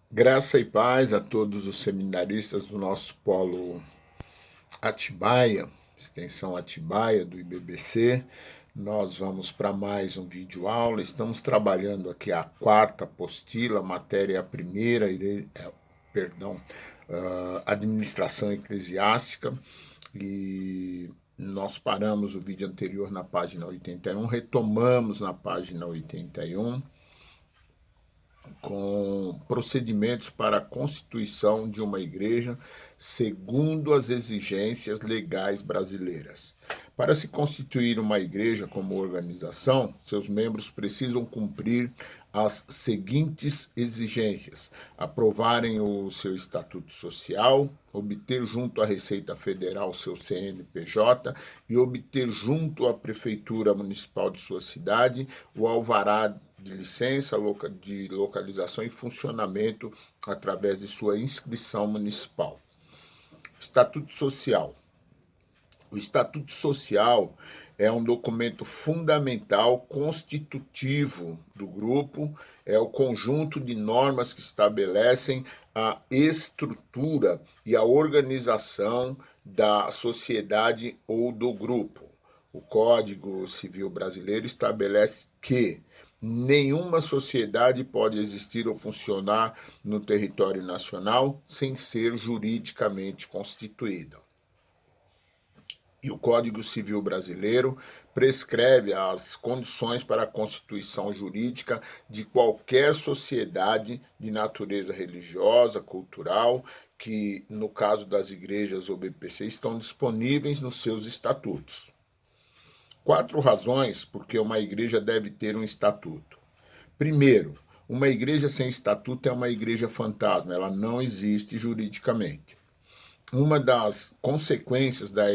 Graça e paz a todos os seminaristas do nosso polo Atibaia, extensão Atibaia do IBBC. Nós vamos para mais um vídeo aula. Estamos trabalhando aqui a quarta apostila, matéria primeira, administração eclesiástica. E nós paramos o vídeo anterior na página 81, retomamos na página 81 com procedimentos para a constituição de uma igreja segundo as exigências legais brasileiras. Para se constituir uma igreja como organização, seus membros precisam cumprir as seguintes exigências: aprovarem o seu estatuto social, obter junto à Receita Federal seu CNPJ e obter junto à Prefeitura Municipal de sua cidade o alvará de licença de localização e funcionamento através de sua inscrição municipal. Estatuto Social. O Estatuto Social é um documento fundamental constitutivo do grupo, é o conjunto de normas que estabelecem a estrutura e a organização da sociedade ou do grupo. O Código Civil Brasileiro estabelece que nenhuma sociedade pode existir ou funcionar no território nacional sem ser juridicamente constituída. E o Código Civil Brasileiro prescreve as condições para a constituição jurídica de qualquer sociedade de natureza religiosa, cultural, que, no caso das igrejas ou BPC, estão disponíveis nos seus estatutos. 4 razões por que uma igreja deve ter um estatuto. Primeiro, uma igreja sem estatuto é uma igreja fantasma, ela não existe juridicamente. Uma das consequências da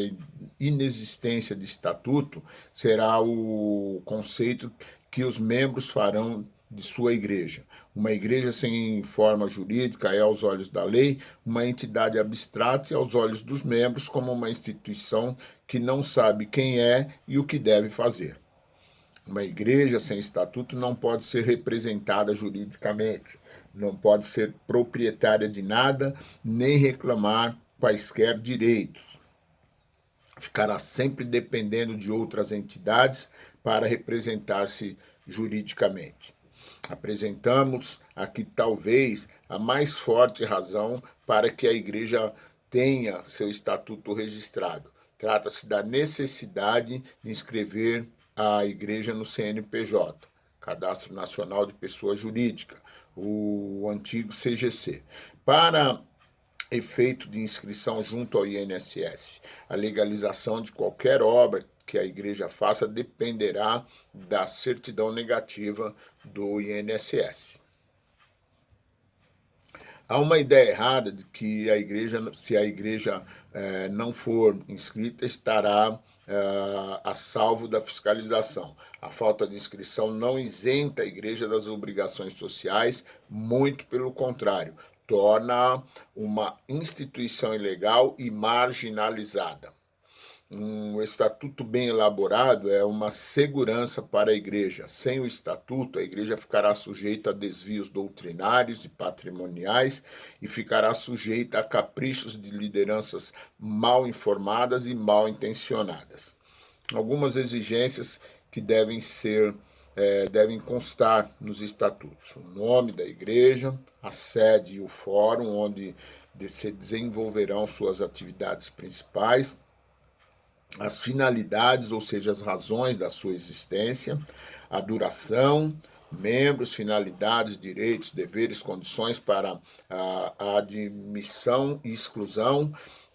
inexistência de estatuto será o conceito que os membros farão de sua igreja. Uma igreja sem forma jurídica é, aos olhos da lei, uma entidade abstrata e, aos olhos dos membros, como uma instituição que não sabe quem é e o que deve fazer. Uma igreja sem estatuto não pode ser representada juridicamente, não pode ser proprietária de nada, nem reclamar quaisquer direitos. Ficará sempre dependendo de outras entidades para representar-se juridicamente. Apresentamos aqui talvez a mais forte razão para que a igreja tenha seu estatuto registrado. Trata-se da necessidade de inscrever a igreja no CNPJ, Cadastro Nacional de Pessoa Jurídica, o antigo CGC. Para efeito de inscrição junto ao INSS, a legalização de qualquer obra que a igreja faça dependerá da certidão negativa do INSS. Há uma ideia errada de que a igreja, se a igreja não for inscrita, estará a salvo da fiscalização. A falta de inscrição não isenta a igreja das obrigações sociais, muito pelo contrário, torna uma instituição ilegal e marginalizada. Um estatuto bem elaborado é uma segurança para a igreja. Sem o estatuto, a igreja ficará sujeita a desvios doutrinários e patrimoniais e ficará sujeita a caprichos de lideranças mal informadas e mal intencionadas. Algumas exigências que devem constar nos estatutos: o nome da igreja, a sede e o fórum onde se desenvolverão suas atividades principais, as finalidades, ou seja, as razões da sua existência, a duração, membros, finalidades, direitos, deveres, condições para a admissão e exclusão,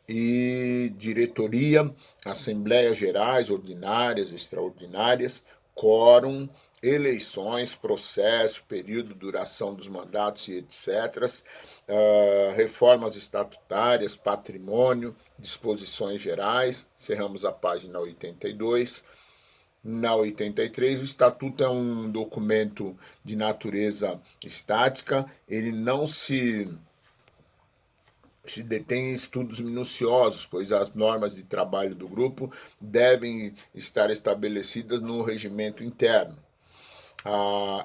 e diretoria, assembleias gerais, ordinárias, extraordinárias, quórum, eleições, processo, período, duração dos mandatos e etc., reformas estatutárias, patrimônio, disposições gerais. Cerramos a página 82. Na 83, o Estatuto é um documento de natureza estática, ele não se detém em estudos minuciosos, pois as normas de trabalho do grupo devem estar estabelecidas no regimento interno.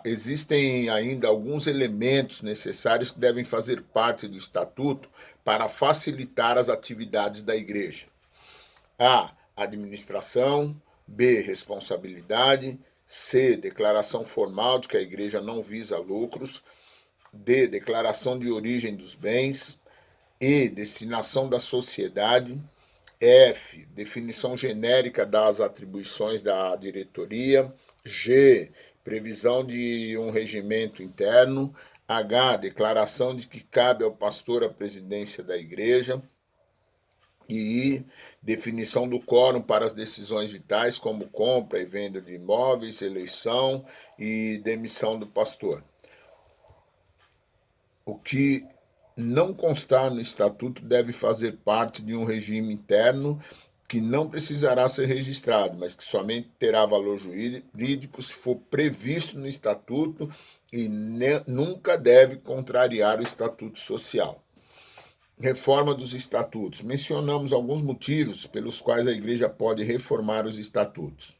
Existem ainda alguns elementos necessários que devem fazer parte do estatuto para facilitar as atividades da igreja. A. Administração. B. Responsabilidade. C. Declaração formal de que a igreja não visa lucros. D. Declaração de origem dos bens. E. Destinação da sociedade. F. Definição genérica das atribuições da diretoria. G. Previsão de um regimento interno. H. Declaração de que cabe ao pastor a presidência da igreja. E I. Definição do quórum para as decisões vitais, como compra e venda de imóveis, eleição e demissão do pastor. O que não constar no estatuto deve fazer parte de um regime interno que não precisará ser registrado, mas que somente terá valor jurídico se for previsto no estatuto e nunca deve contrariar o estatuto social. Reforma dos estatutos. Mencionamos alguns motivos pelos quais a igreja pode reformar os estatutos.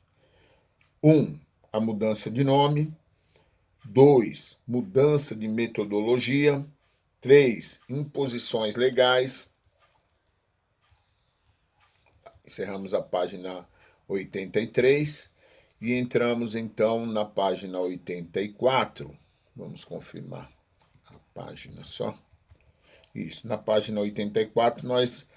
1. A mudança de nome. 2. Mudança de metodologia. 3. Imposições legais. Encerramos a página 83 e entramos então na página 84. Vamos confirmar a página só. Isso, na página 84 nós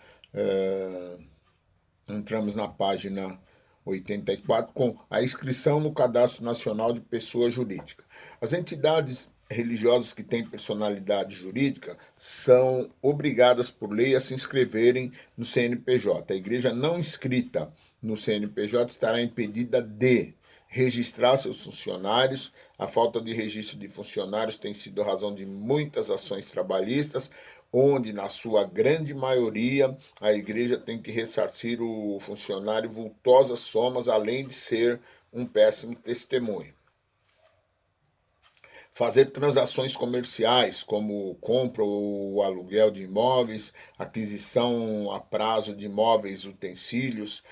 entramos na página 84 com a inscrição no Cadastro Nacional de Pessoa Jurídica. As entidades religiosas que têm personalidade jurídica são obrigadas por lei a se inscreverem no CNPJ. A igreja não inscrita no CNPJ estará impedida de registrar seus funcionários. A falta de registro de funcionários tem sido a razão de muitas ações trabalhistas, onde, na sua grande maioria, a igreja tem que ressarcir o funcionário vultosas somas, além de ser um péssimo testemunho. Fazer transações comerciais, como compra ou aluguel de imóveis, aquisição a prazo de imóveis, utensílios,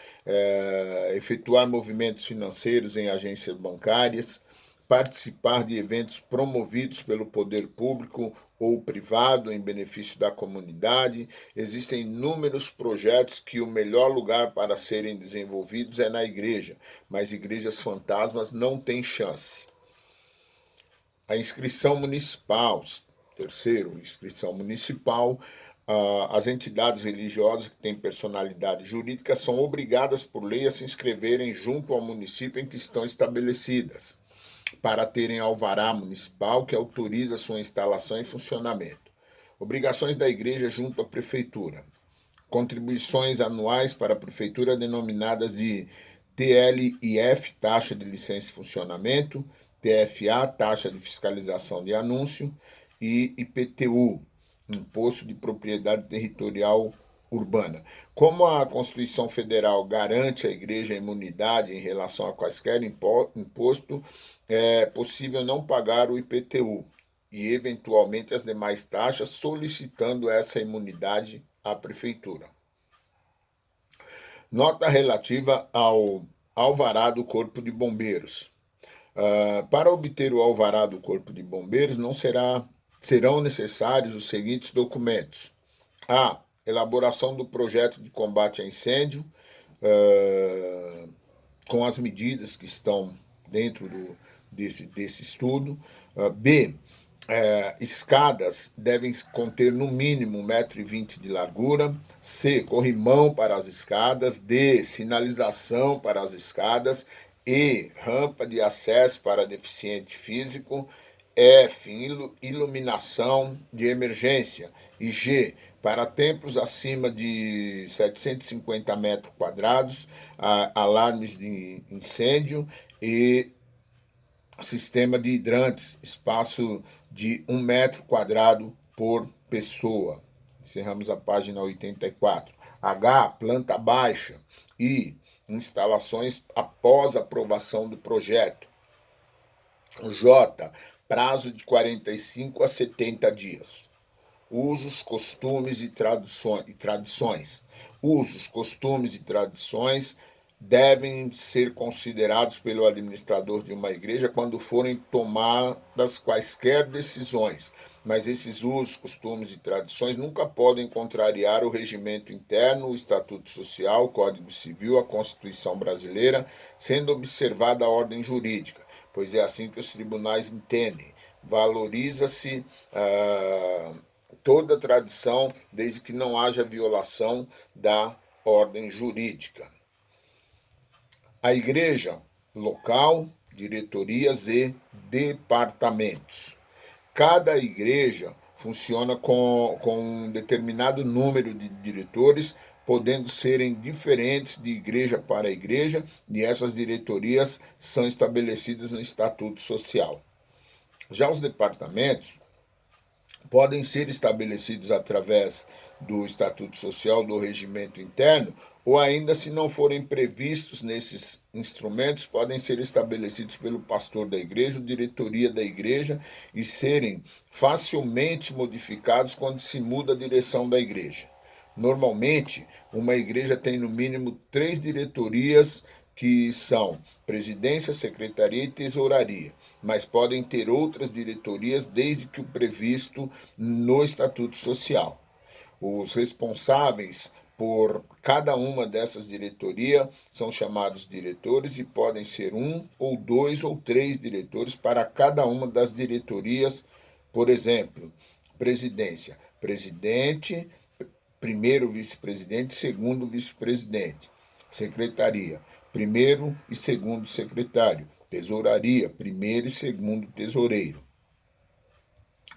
efetuar movimentos financeiros em agências bancárias, participar de eventos promovidos pelo poder público ou privado em benefício da comunidade. Existem inúmeros projetos que o melhor lugar para serem desenvolvidos é na igreja, mas igrejas fantasmas não têm chance. A inscrição municipal. Terceiro, inscrição municipal. As entidades religiosas que têm personalidade jurídica são obrigadas por lei a se inscreverem junto ao município em que estão estabelecidas, para terem alvará municipal que autoriza sua instalação e funcionamento. Obrigações da igreja junto à prefeitura. Contribuições anuais para a prefeitura denominadas de TLIF, taxa de licença e funcionamento, TFA, taxa de fiscalização de anúncio, e IPTU, Imposto de Propriedade Territorial Urbana. Como a Constituição Federal garante à igreja a imunidade em relação a quaisquer imposto, é possível não pagar o IPTU e, eventualmente, as demais taxas, solicitando essa imunidade à prefeitura. Nota relativa ao alvará do Corpo de Bombeiros. Para obter o alvará do Corpo de Bombeiros, serão necessários os seguintes documentos. A. Elaboração do projeto de combate a incêndio, com as medidas que estão dentro desse estudo. B. Escadas devem conter no mínimo 1,20 m de largura. C. Corrimão para as escadas. D. Sinalização para as escadas. E. Rampa de acesso para deficiente físico. F. Iluminação de emergência. E G. Para templos acima de 750 metros quadrados, alarmes de incêndio e sistema de hidrantes, espaço de 1 metro quadrado por pessoa. Encerramos a página 84. H. Planta baixa. I. Instalações após a aprovação do projeto. J. Prazo de 45 a 70 dias. Usos, costumes e tradições. Usos, costumes e tradições devem ser considerados pelo administrador de uma igreja quando forem tomadas quaisquer decisões, mas esses usos, costumes e tradições nunca podem contrariar o regimento interno, o Estatuto Social, o Código Civil, a Constituição Brasileira, sendo observada a ordem jurídica, pois é assim que os tribunais entendem. Valoriza-se toda tradição, desde que não haja violação da ordem jurídica. A igreja local, diretorias e departamentos. Cada igreja funciona com um determinado número de diretores, podendo serem diferentes de igreja para igreja, e essas diretorias são estabelecidas no Estatuto Social. Já os departamentos podem ser estabelecidos através do Estatuto Social, do regimento interno, ou ainda, se não forem previstos nesses instrumentos, podem ser estabelecidos pelo pastor da igreja, ou diretoria da igreja, e serem facilmente modificados quando se muda a direção da igreja. Normalmente, uma igreja tem no mínimo 3 diretorias, que são presidência, secretaria e tesouraria, mas podem ter outras diretorias desde que o previsto no Estatuto Social. Os responsáveis por cada uma dessas diretorias são chamados diretores e podem ser 1 ou 2 ou 3 diretores para cada uma das diretorias. Por exemplo, presidência, presidente, primeiro vice-presidente, segundo vice-presidente. Secretaria, primeiro e segundo secretário. Tesouraria, primeiro e segundo tesoureiro.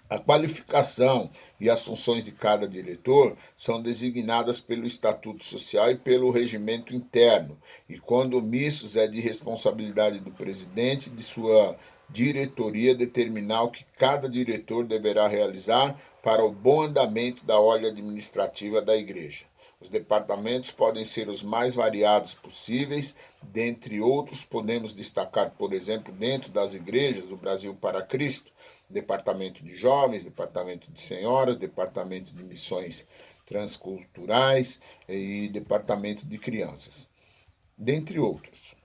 A qualificação e as funções de cada diretor são designadas pelo Estatuto Social e pelo regimento interno, e quando omissos é de responsabilidade do presidente de sua diretoria determinar o que cada diretor deverá realizar para o bom andamento da ordem administrativa da igreja. Os departamentos podem ser os mais variados possíveis, dentre outros podemos destacar, por exemplo, dentro das igrejas, o Brasil para Cristo, departamento de jovens, departamento de senhoras, departamento de missões transculturais e departamento de crianças, dentre outros.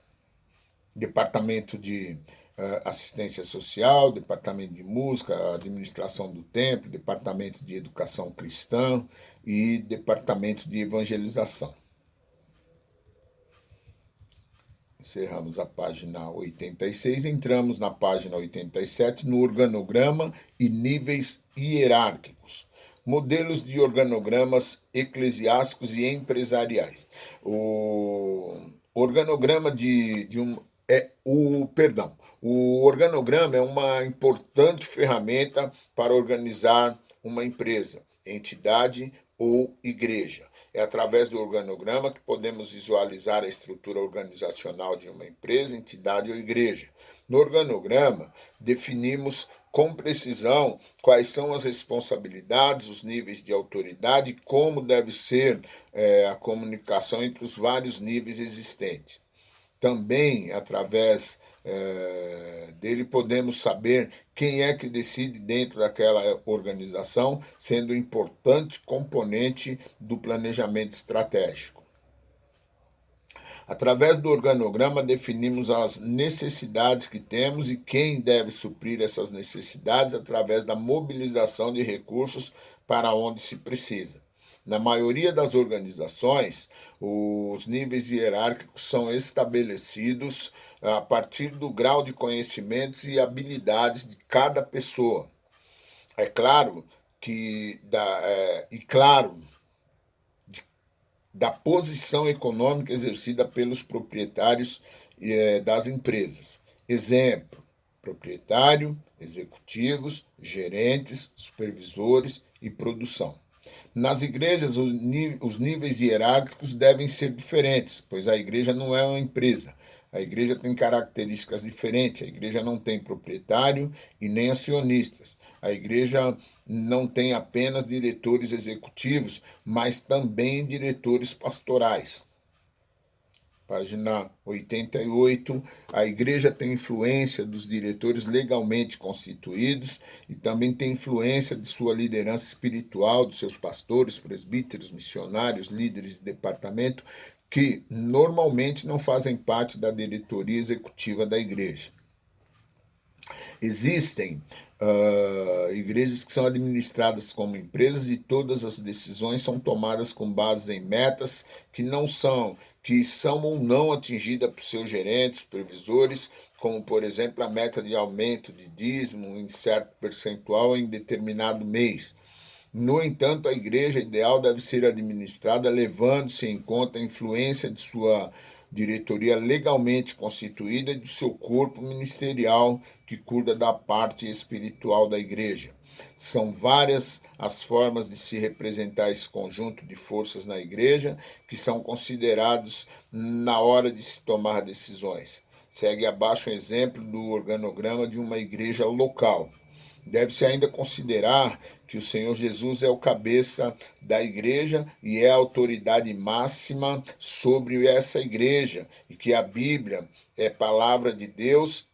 Departamento de assistência social, departamento de música, administração do templo, departamento de educação cristã e departamento de evangelização. Encerramos a página 86, entramos na página 87, no organograma e níveis hierárquicos. Modelos de organogramas eclesiásticos e empresariais. O organograma o organograma é uma importante ferramenta para organizar uma empresa, entidade ou igreja. É através do organograma que podemos visualizar a estrutura organizacional de uma empresa, entidade ou igreja. No organograma, definimos com precisão quais são as responsabilidades, os níveis de autoridade e como deve ser a comunicação entre os vários níveis existentes. Também, através dele, podemos saber quem é que decide dentro daquela organização, sendo um importante componente do planejamento estratégico. Através do organograma, definimos as necessidades que temos e quem deve suprir essas necessidades através da mobilização de recursos para onde se precisa. Na maioria das organizações, os níveis hierárquicos são estabelecidos a partir do grau de conhecimentos e habilidades de cada pessoa. É claro que da posição econômica exercida pelos proprietários das empresas. Exemplo: proprietário, executivos, gerentes, supervisores e produção. Nas igrejas, os níveis hierárquicos devem ser diferentes, pois a igreja não é uma empresa. A igreja tem características diferentes. A igreja não tem proprietário e nem acionistas. A igreja não tem apenas diretores executivos, mas também diretores pastorais. Página 88, a igreja tem influência dos diretores legalmente constituídos e também tem influência de sua liderança espiritual, dos seus pastores, presbíteros, missionários, líderes de departamento, que normalmente não fazem parte da diretoria executiva da igreja. Existem igrejas que são administradas como empresas e todas as decisões são tomadas com base em metas que são ou não atingidas por seus gerentes, supervisores, como, por exemplo, a meta de aumento de dízimo em certo percentual em determinado mês. No entanto, a igreja ideal deve ser administrada levando-se em conta a influência de sua diretoria legalmente constituída e do seu corpo ministerial que cuida da parte espiritual da igreja. São várias as formas de se representar esse conjunto de forças na igreja que são considerados na hora de se tomar decisões. Segue abaixo um exemplo do organograma de uma igreja local. Deve-se ainda considerar que o Senhor Jesus é o cabeça da igreja e é a autoridade máxima sobre essa igreja, e que a Bíblia é palavra de Deus,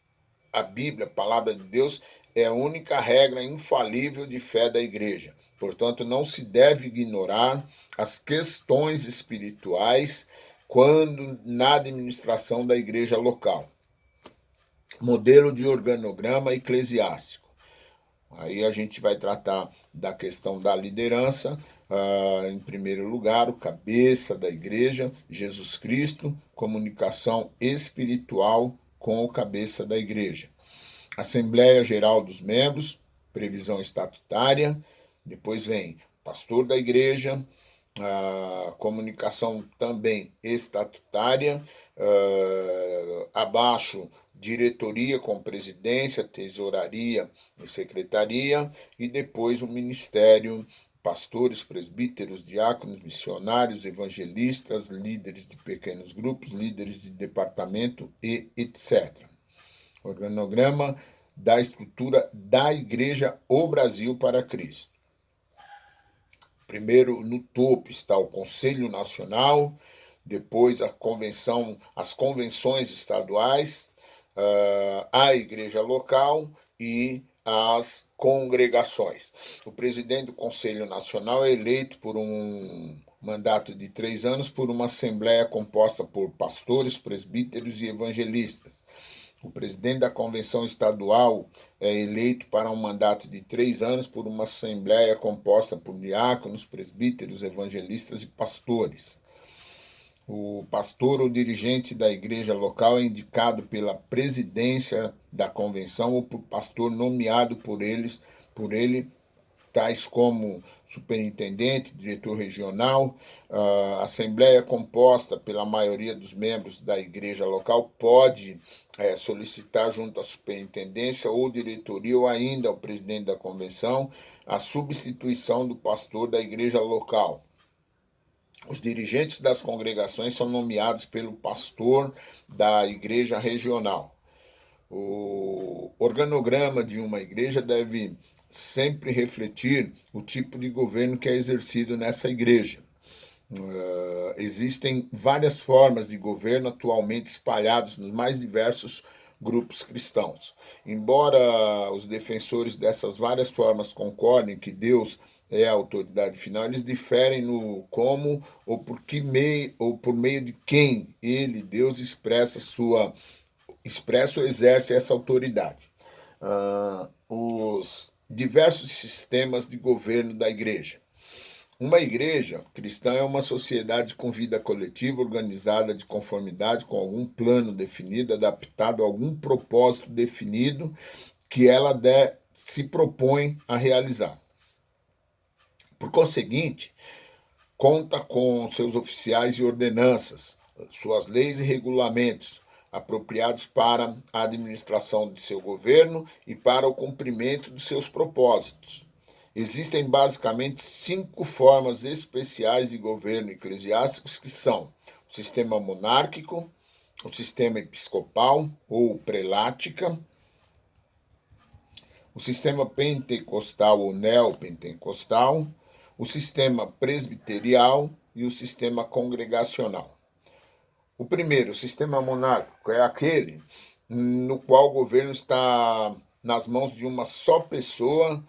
a Bíblia, palavra de Deus, é a única regra infalível de fé da igreja. Portanto, não se deve ignorar as questões espirituais quando na administração da igreja local. Modelo de organograma eclesiástico. Aí a gente vai tratar da questão da liderança, em primeiro lugar, o cabeça da igreja, Jesus Cristo, comunicação espiritual com o cabeça da igreja. Assembleia Geral dos Membros, previsão estatutária, depois vem pastor da igreja, comunicação também estatutária, abaixo diretoria com presidência, tesouraria e secretaria, e depois o ministério, pastores, presbíteros, diáconos, missionários, evangelistas, líderes de pequenos grupos, líderes de departamento e etc. Organograma da estrutura da Igreja O Brasil para Cristo. Primeiro, no topo está o Conselho Nacional, depois as convenções estaduais, a igreja local e as congregações. O presidente do Conselho Nacional é eleito por um mandato de 3 anos por uma assembleia composta por pastores, presbíteros e evangelistas. O presidente da Convenção Estadual é eleito para um mandato de 3 anos por uma assembleia composta por diáconos, presbíteros, evangelistas e pastores. O pastor ou dirigente da igreja local é indicado pela presidência da convenção ou por pastor nomeado por ele, tais como superintendente, diretor regional. A assembleia composta pela maioria dos membros da igreja local pode solicitar junto à superintendência ou diretoria ou ainda ao presidente da convenção a substituição do pastor da igreja local. Os dirigentes das congregações são nomeados pelo pastor da igreja regional. O organograma de uma igreja deve sempre refletir o tipo de governo que é exercido nessa igreja. Existem várias formas de governo atualmente espalhadas nos mais diversos grupos cristãos. Embora os defensores dessas várias formas concordem que Deus é a autoridade final, eles diferem no como ou por meio de quem ele, Deus, expressa ou exerce essa autoridade. Os diversos sistemas de governo da igreja. Uma igreja cristã é uma sociedade com vida coletiva, organizada de conformidade com algum plano definido, adaptado a algum propósito definido que ela se propõe a realizar. Por conseguinte, conta com seus oficiais e ordenanças, suas leis e regulamentos, apropriados para a administração de seu governo e para o cumprimento de seus propósitos. Existem basicamente 5 formas especiais de governo eclesiásticos que são o sistema monárquico, o sistema episcopal ou prelática, o sistema pentecostal ou neopentecostal, o sistema presbiterial e o sistema congregacional. O primeiro, o sistema monárquico, é aquele no qual o governo está nas mãos de uma só pessoa,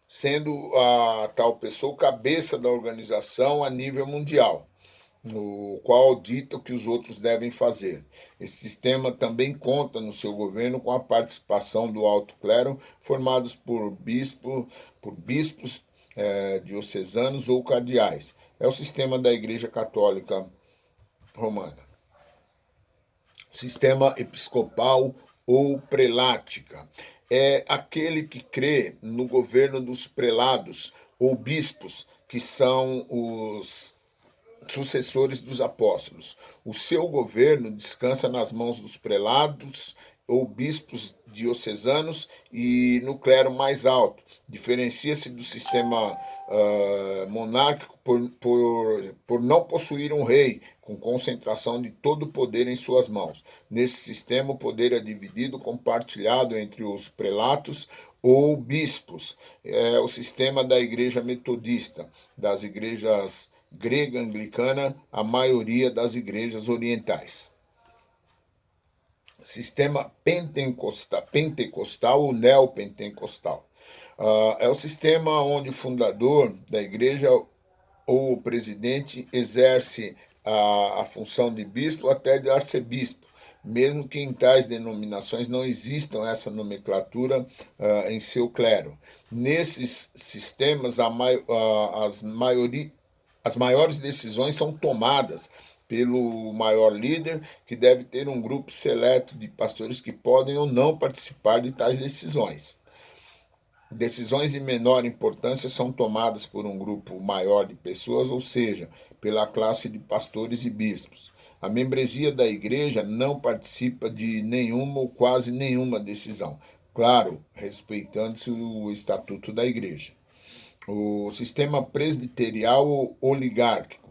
sendo a tal pessoa cabeça da organização a nível mundial. no qual dita o que os outros devem fazer. Esse sistema também conta no seu governo com a participação do alto clero, formados por bispos diocesanos ou cardeais. É o sistema da Igreja Católica Romana. Sistema episcopal ou prelática é aquele que crê no governo dos prelados ou bispos, que são os sucessores dos apóstolos. O seu governo descansa nas mãos dos prelados ou bispos diocesanos e no clero mais alto. Diferencia-se do sistema monárquico por não possuir um rei, com concentração de todo o poder em suas mãos. Nesse sistema, o poder é dividido, compartilhado entre os prelatos ou bispos. É o sistema da igreja metodista, das igrejas grega anglicana, a maioria das igrejas orientais. Sistema pentecostal ou neopentecostal. É o sistema onde o fundador da igreja ou o presidente exerce a função de bispo até de arcebispo, mesmo que em tais denominações não existam essa nomenclatura em seu clero. Nesses sistemas, as maiores decisões são tomadas pelo maior líder, que deve ter um grupo seleto de pastores que podem ou não participar de tais decisões. Decisões de menor importância são tomadas por um grupo maior de pessoas, ou seja, pela classe de pastores e bispos. A membresia da igreja não participa de nenhuma ou quase nenhuma decisão, claro, respeitando-se o estatuto da igreja. O sistema presbiterial ou oligárquico.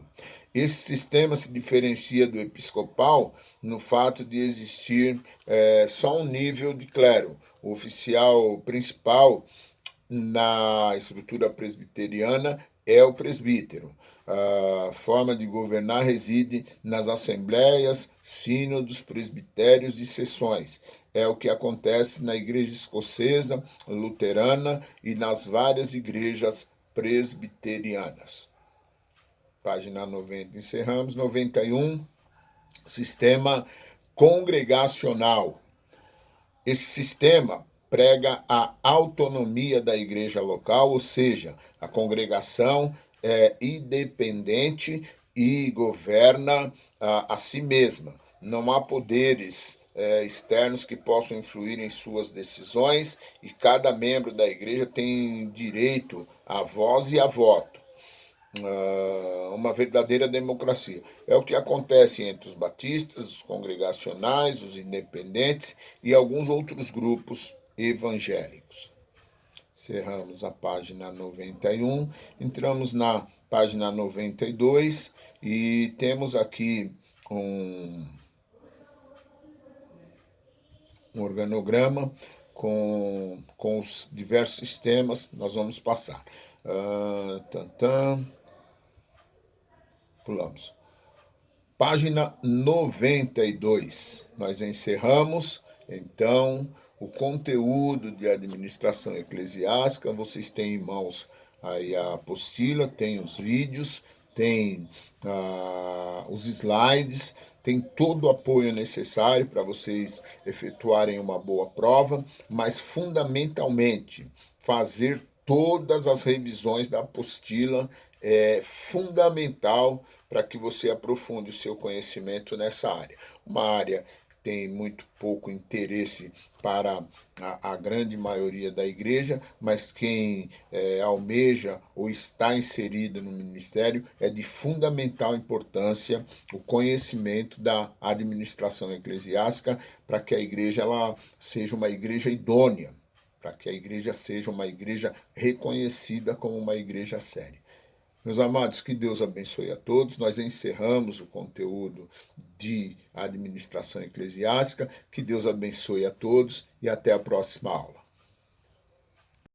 Esse sistema se diferencia do episcopal no fato de existir só um nível de clero. O oficial principal na estrutura presbiteriana é o presbítero. A forma de governar reside nas assembleias, sínodos, presbitérios e sessões. É o que acontece na igreja escocesa, luterana e nas várias igrejas presbiterianas. Página 90, encerramos. 91, sistema congregacional. Esse sistema prega a autonomia da igreja local, ou seja, a congregação é independente e governa a si mesma. Não há poderes externos que possam influir em suas decisões e cada membro da igreja tem direito à voz e a voto. Uma verdadeira democracia. É o que acontece entre os batistas, os congregacionais, os independentes e alguns outros grupos evangélicos. Encerramos a página 91, entramos na página 92 e temos aqui um organograma com os diversos temas. Nós vamos passar. Pulamos. Página 92. Nós encerramos, então, o conteúdo de administração eclesiástica. Vocês têm em mãos aí a apostila, tem os vídeos, tem os slides, tem todo o apoio necessário para vocês efetuarem uma boa prova, mas fundamentalmente fazer todas as revisões da apostila é fundamental para que você aprofunde o seu conhecimento nessa área. Uma área que tem muito pouco interesse para a grande maioria da igreja, mas quem almeja ou está inserido no ministério é de fundamental importância o conhecimento da administração eclesiástica para que a igreja ela seja uma igreja idônea, para que a igreja seja uma igreja reconhecida como uma igreja séria. Meus amados, que Deus abençoe a todos. Nós encerramos o conteúdo de administração eclesiástica. Que Deus abençoe a todos e até a próxima aula.